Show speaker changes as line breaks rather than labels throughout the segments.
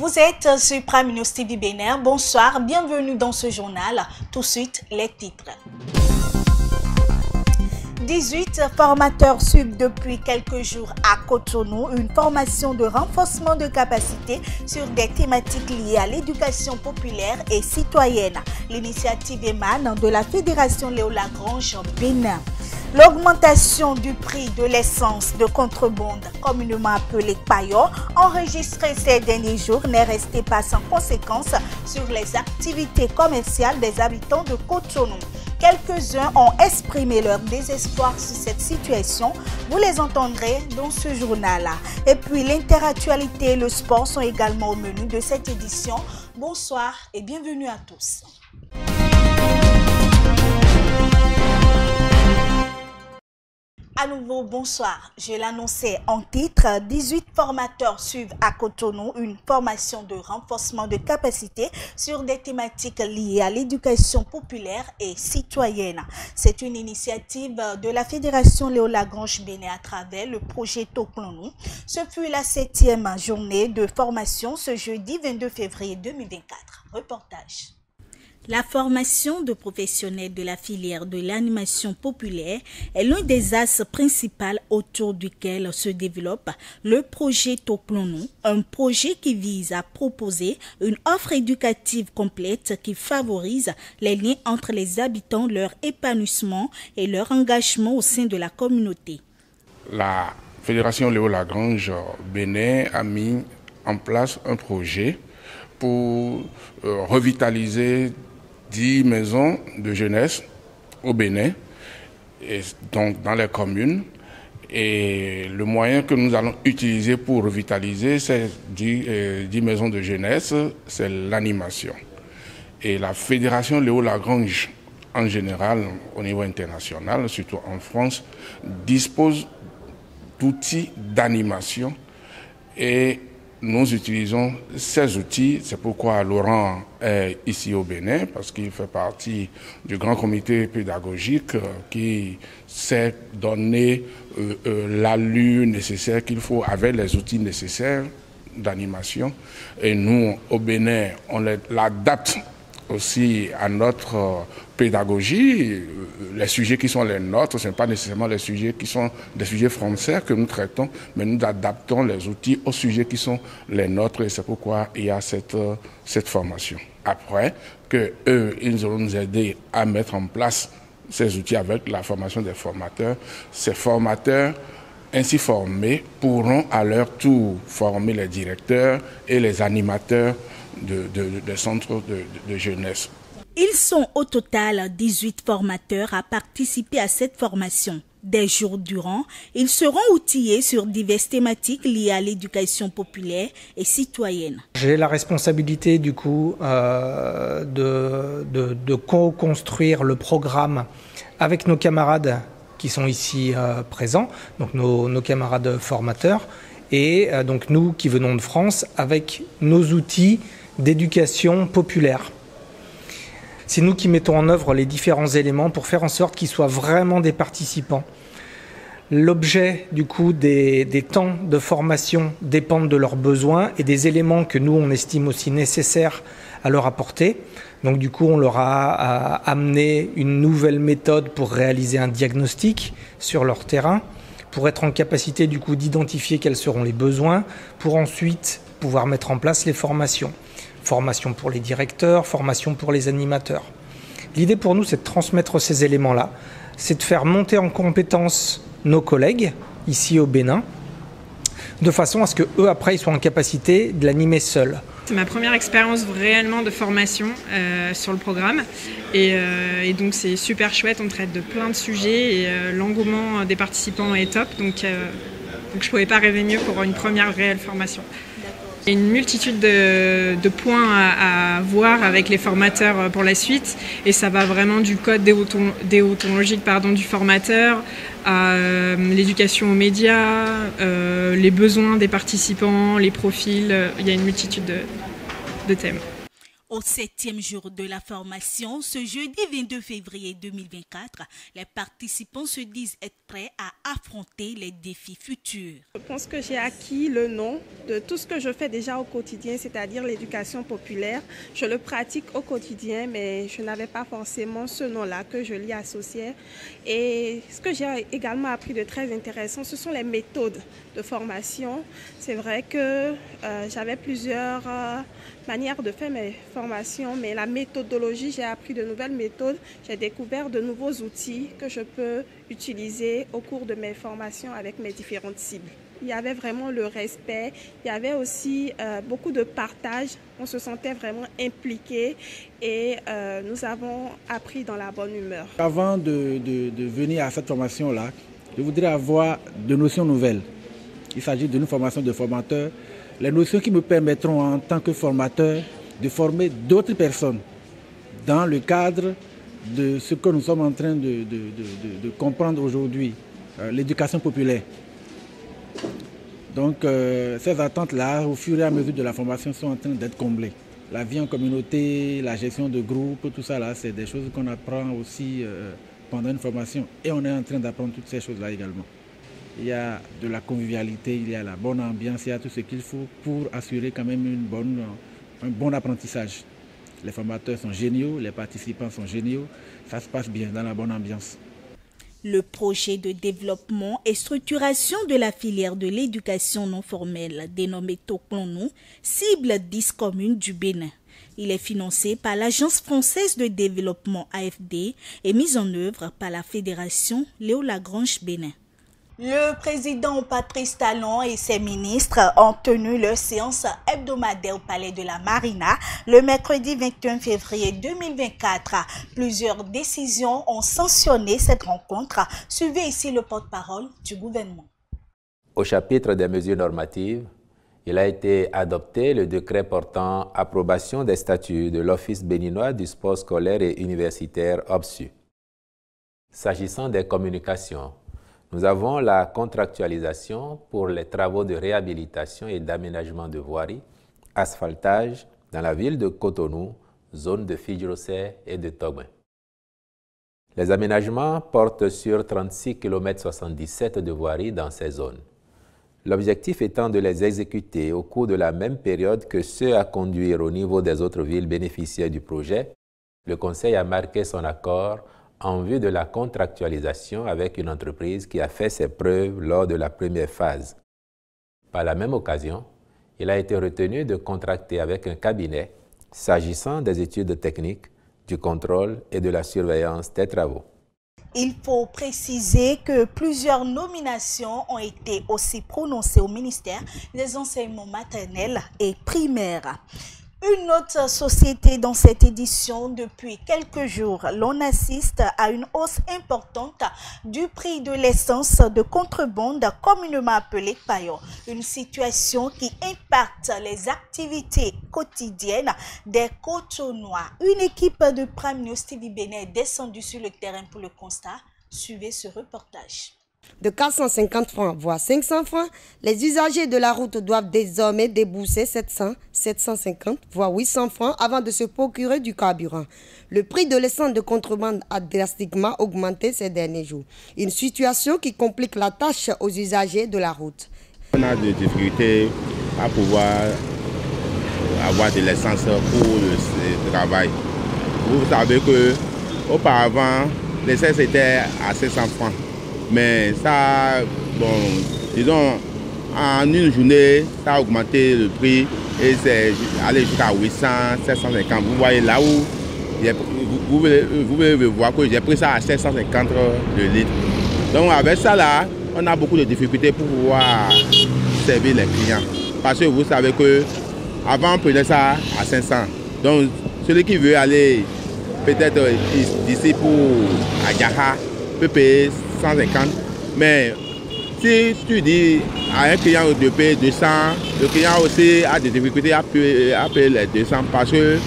Vous êtes sur Prime News TV Bénin. Bonsoir, bienvenue dans ce journal. Tout de suite, les titres. 18 formateurs suivent depuis quelques jours à Cotonou une formation de renforcement de capacité sur des thématiques liées à l'éducation populaire et citoyenne. L'initiative émane de la Fédération Léo Lagrange Bénin. L'augmentation du prix de l'essence de contrebande, communément appelée paillot, enregistrée ces derniers jours, n'est restée pas sans conséquence sur les activités commerciales des habitants de Cotonou. Quelques-uns ont exprimé leur désespoir sur cette situation. Vous les entendrez dans ce journal-là. Et puis l'interactualité et le sport sont également au menu de cette édition. Bonsoir et bienvenue à tous. À nouveau, bonsoir. Je l'annonçais en titre, 18 formateurs suivent à Cotonou une formation de renforcement de capacité sur des thématiques liées à l'éducation populaire et citoyenne. C'est une initiative de la Fédération Léo Lagrange Bénin à travers le projet Toklonou. Ce fut la 7e journée de formation ce jeudi 22 février 2024. Reportage. La formation de professionnels de la filière de l'animation populaire est l'un des axes principaux autour duquel se développe le projet Toklonou, un projet qui vise à proposer une offre éducative complète qui favorise les liens entre les habitants, leur épanouissement et leur engagement au sein de la communauté.
La Fédération Léo Lagrange Bénin a mis en place un projet pour revitaliser 10 maisons de jeunesse au Bénin, et donc dans les communes. Et le moyen que nous allons utiliser pour revitaliser ces 10 maisons de jeunesse, c'est l'animation. Et la Fédération Léo Lagrange, en général, au niveau international, surtout en France, dispose d'outils d'animation et nous utilisons ces outils. C'est pourquoi Laurent est ici au Bénin, parce qu'il fait partie du grand comité pédagogique qui sait donner l'allure nécessaire qu'il faut avec les outils nécessaires d'animation. Et nous, au Bénin, on l'adapte aussi à notre pédagogie. Les sujets qui sont les nôtres, ce ne sont pas nécessairement les sujets qui sont des sujets français que nous traitons, mais nous adaptons les outils aux sujets qui sont les nôtres, et c'est pourquoi il y a cette formation. Après que eux, ils auront nous aider à mettre en place ces outils avec la formation des formateurs. Ces formateurs ainsi formés pourront à leur tour former les directeurs et les animateurs de centres de jeunesse.
Ils sont au total 18 formateurs à participer à cette formation. Des jours durant, ils seront outillés sur diverses thématiques liées à l'éducation populaire et citoyenne.
J'ai la responsabilité du coup de co-construire le programme avec nos camarades qui sont ici présents, donc nos camarades formateurs, et donc nous qui venons de France avec nos outils d'éducation populaire. C'est nous qui mettons en œuvre les différents éléments pour faire en sorte qu'ils soient vraiment des participants. L'objet du coup des temps de formation dépendent de leurs besoins et des éléments que nous on estime aussi nécessaires à leur apporter. Donc du coup on leur a amené une nouvelle méthode pour réaliser un diagnostic sur leur terrain, pour être en capacité du coup d'identifier quels seront les besoins, pour ensuite pouvoir mettre en place les formations. Formation pour les directeurs, formation pour les animateurs. L'idée pour nous, c'est de transmettre ces éléments-là, c'est de faire monter en compétence nos collègues ici au Bénin, de façon à ce qu'eux, après, ils soient en capacité de l'animer seuls.
C'est ma première expérience réellement de formation sur le programme et donc c'est super chouette, on traite de plein de sujets et l'engouement des participants est top, donc je ne pouvais pas rêver mieux pour une première réelle formation. Il y a une multitude de points à voir avec les formateurs pour la suite et ça va vraiment du code déontologique du formateur à l'éducation aux médias, les besoins des participants, les profils, il y a une multitude de thèmes.
Au 7e jour de la formation, ce jeudi 22 février 2024, les participants se disent être prêts à affronter les défis futurs.
Je pense que j'ai acquis le nom de tout ce que je fais déjà au quotidien, c'est-à-dire l'éducation populaire. Je le pratique au quotidien, mais je n'avais pas forcément ce nom-là que je l'y associais. Et ce que j'ai également appris de très intéressant, ce sont les méthodes de formation. C'est vrai que j'avais plusieurs manières de faire mes formations, mais la méthodologie, j'ai appris de nouvelles méthodes, j'ai découvert de nouveaux outils que je peux utiliser au cours de mes formations avec mes différentes cibles. Il y avait vraiment le respect, il y avait aussi beaucoup de partage, on se sentait vraiment impliqués et nous avons appris dans la bonne humeur.
Avant de venir à cette formation-là, je voudrais avoir deux notions nouvelles. Il s'agit d'une formation de formateur, les notions qui me permettront en tant que formateur de former d'autres personnes dans le cadre de ce que nous sommes en train de comprendre aujourd'hui, l'éducation populaire. Donc ces attentes-là, au fur et à mesure de la formation, sont en train d'être comblées. La vie en communauté, la gestion de groupe, tout ça là, c'est des choses qu'on apprend aussi pendant une formation. Et on est en train d'apprendre toutes ces choses-là également. Il y a de la convivialité, il y a la bonne ambiance, il y a tout ce qu'il faut pour assurer quand même un bon apprentissage. Les formateurs sont géniaux, les participants sont géniaux, ça se passe bien dans la bonne ambiance.
Le projet de développement et structuration de la filière de l'éducation non formelle dénommé Toklonou cible 10 communes du Bénin. Il est financé par l'Agence française de développement AFD et mis en œuvre par la Fédération Léo Lagrange Bénin. Le président Patrice Talon et ses ministres ont tenu leur séance hebdomadaire au Palais de la Marina le mercredi 21 février 2024. Plusieurs décisions ont sanctionné cette rencontre. Suivez ici le porte-parole du gouvernement.
Au chapitre des mesures normatives, il a été adopté le décret portant approbation des statuts de l'Office béninois du sport scolaire et universitaire OBSU. S'agissant des communications, nous avons la contractualisation pour les travaux de réhabilitation et d'aménagement de voiries, asphaltage dans la ville de Cotonou, zone de Fidjrosé et de Togouin. Les aménagements portent sur 36 km 77 de voiries dans ces zones. L'objectif étant de les exécuter au cours de la même période que ceux à conduire au niveau des autres villes bénéficiaires du projet, le Conseil a marqué son accord en vue de la contractualisation avec une entreprise qui a fait ses preuves lors de la première phase. Par la même occasion, il a été retenu de contracter avec un cabinet s'agissant des études techniques, du contrôle et de la surveillance des travaux.
Il faut préciser que plusieurs nominations ont été aussi prononcées au ministère des enseignements maternels et primaires. Une autre société dans cette édition, depuis quelques jours, l'on assiste à une hausse importante du prix de l'essence de contrebande communément appelée paillon. Une situation qui impacte les activités quotidiennes des Cotonois. Une équipe de Prime News TV Bénin est descendue sur le terrain pour le constat. Suivez ce reportage.
De 450 francs, voire 500 francs, les usagers de la route doivent désormais débourser 700, 750, voire 800 francs avant de se procurer du carburant. Le prix de l'essence de contrebande a drastiquement augmenté ces derniers jours. Une situation qui complique la tâche aux usagers de la route.
On a des difficultés à pouvoir avoir de l'essence pour le travail. Vous savez qu'auparavant, l'essence était à 700 francs. Mais ça, bon, disons, en une journée, ça a augmenté le prix et c'est allé jusqu'à 800, 750. Vous voyez là où, vous pouvez voir que j'ai pris ça à 750 de litres. Donc avec ça là, on a beaucoup de difficultés pour pouvoir servir les clients. Parce que vous savez qu'avant on prenait ça à 500. Donc celui qui veut aller peut-être d'ici pour Adjaha peut payer 150, mais si tu dis à un client de payer 200, le client aussi a des difficultés à payer les 200 parce que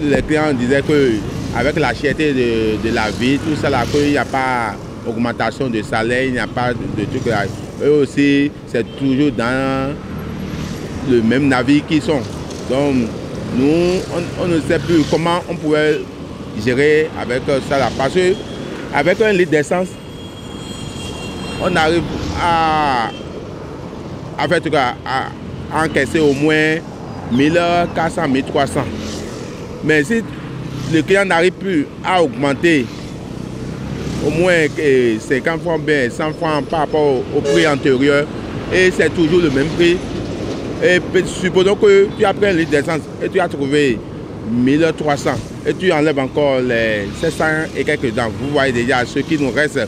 les clients disaient qu'avec la cherté de la vie, tout ça là, qu'il n'y a pas d'augmentation de salaire, il n'y a pas de trucs là. Eux aussi, c'est toujours dans le même navire qu'ils sont. Donc, nous, on ne sait plus comment on pourrait gérer avec ça là. Parce qu'avec 1 litre d'essence, on arrive à encaisser au moins 1400, 1300. Mais si le client n'arrive plus à augmenter au moins 50 francs, 100 francs par rapport au prix antérieur, et c'est toujours le même prix, et supposons que tu as pris 1 litre d'essence et tu as trouvé 1300 et tu enlèves encore les 700 et quelques dents, vous voyez déjà ce qui nous reste.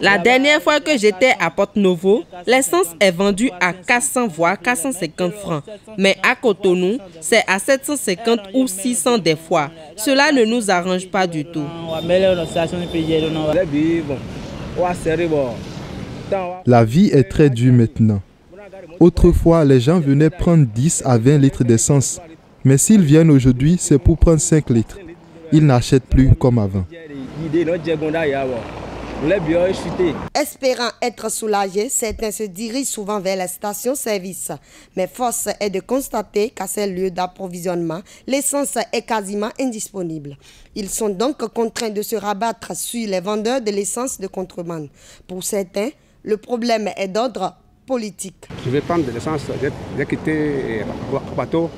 La dernière fois que j'étais à Porto-Novo, l'essence est vendue à 400 voire 450 francs. Mais à Cotonou, c'est à 750 ou 600 des fois. Cela ne nous arrange pas du tout.
La vie est très dure maintenant. Autrefois, les gens venaient prendre 10 à 20 litres d'essence. Mais s'ils viennent aujourd'hui, c'est pour prendre 5 litres. Ils n'achètent plus comme avant.
Espérant être soulagés, certains se dirigent souvent vers la station-service. Mais force est de constater qu'à ces lieux d'approvisionnement, l'essence est quasiment indisponible. Ils sont donc contraints de se rabattre sur les vendeurs de l'essence de contrebande. Pour certains, le problème est d'ordre politique.
Je vais prendre de l'essence, j'ai quitté Bateau.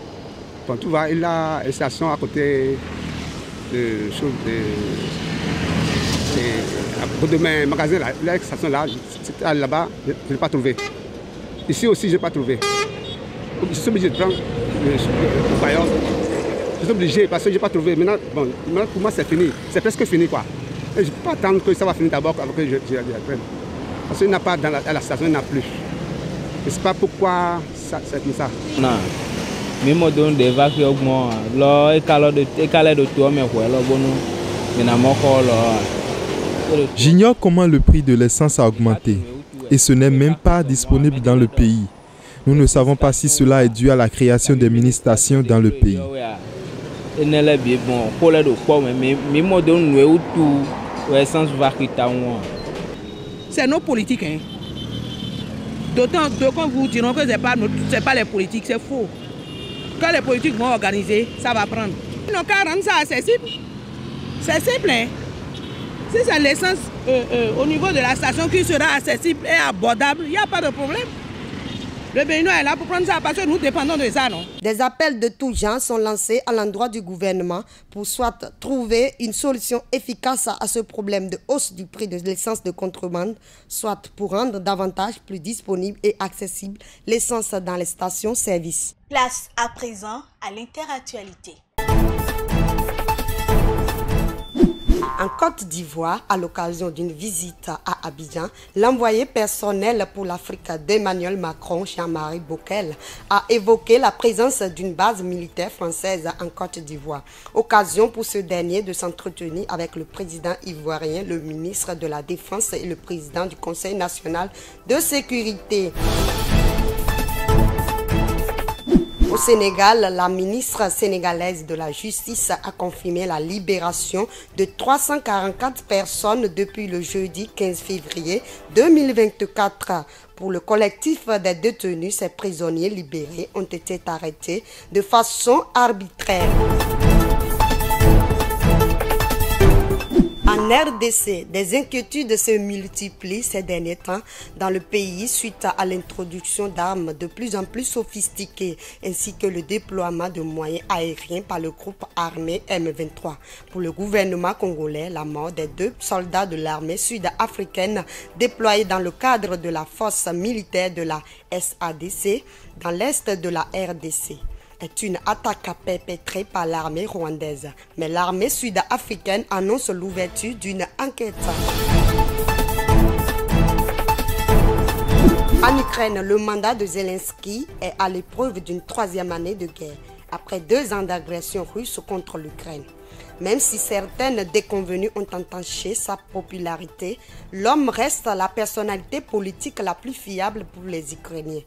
Quand tu vas, il a une station à côté de mes magasins, la station là-bas, je n'ai pas trouvé. Ici aussi, je n'ai pas trouvé. Je suis obligé de prendre le voyant. Je suis obligé parce que je n'ai pas trouvé. Maintenant, pour moi, c'est fini. C'est presque fini, quoi. Et je ne peux pas attendre que ça va finir d'abord avant que je prenne. Parce qu'il n'y a pas à la station, il n'y en a plus. Je ne sais pas pourquoi c'est comme ça. Non. Mais moi, je des vagues qui augmentent.
J'ignore comment le prix de l'essence a augmenté et ce n'est même pas disponible dans le pays. Nous ne savons pas si cela est dû à la création des mini-stations dans le pays.
C'est nos politiques. Hein. D'autant vous diront que ce n'est pas les politiques, c'est faux. Quand les politiques vont organiser, ça va prendre. Ils n'ont qu'à rendre ça accessible. C'est simple. Hein. Si c'est l'essence au niveau de la station qui sera accessible et abordable, il n'y a pas de problème. Le Béninois est là pour prendre ça parce que nous dépendons de ça, non?
Des appels de tous genres sont lancés à l'endroit du gouvernement pour soit trouver une solution efficace à ce problème de hausse du prix de l'essence de contrebande, soit pour rendre davantage plus disponible et accessible l'essence dans les stations-service.
Place à présent à l'interactualité.
En Côte d'Ivoire, à l'occasion d'une visite à Abidjan, l'envoyé personnel pour l'Afrique d'Emmanuel Macron, Jean-Marie Bockel, a évoqué la présence d'une base militaire française en Côte d'Ivoire. Occasion pour ce dernier de s'entretenir avec le président ivoirien, le ministre de la Défense et le président du Conseil national de sécurité. Au Sénégal, la ministre sénégalaise de la Justice a confirmé la libération de 344 personnes depuis le jeudi 15 février 2024. Pour le collectif des détenus, ces prisonniers libérés ont été arrêtés de façon arbitraire. En RDC, des inquiétudes se multiplient ces derniers temps dans le pays suite à l'introduction d'armes de plus en plus sophistiquées ainsi que le déploiement de moyens aériens par le groupe armé M23. Pour le gouvernement congolais, la mort des 2 soldats de l'armée sud-africaine déployés dans le cadre de la force militaire de la SADC dans l'est de la RDC est une attaque perpétrée par l'armée rwandaise. Mais l'armée sud-africaine annonce l'ouverture d'une enquête. En Ukraine, le mandat de Zelensky est à l'épreuve d'une 3e année de guerre, après 2 ans d'agression russe contre l'Ukraine. Même si certaines déconvenues ont entaché sa popularité, l'homme reste la personnalité politique la plus fiable pour les Ukrainiens.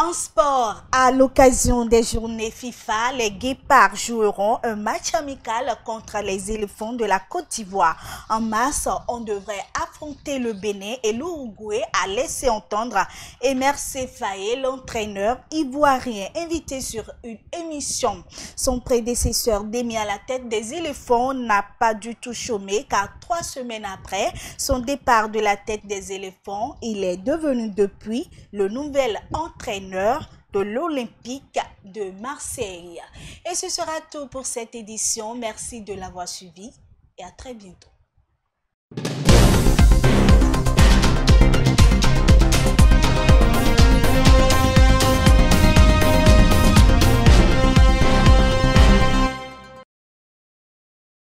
En sport, à l'occasion des journées FIFA, les Guépards joueront un match amical contre les éléphants de la Côte d'Ivoire. En mars, on devrait affronter le Bénin et l'Uruguay, a laissé entendre Emer Sefaye, l'entraîneur ivoirien invité sur une émission. Son prédécesseur démis à la tête des éléphants n'a pas du tout chômé car 3 semaines après son départ de la tête des éléphants, il est devenu depuis le nouvel entraîneur de l'Olympique de Marseille. Et ce sera tout pour cette édition. Merci de l'avoir suivi et à très bientôt.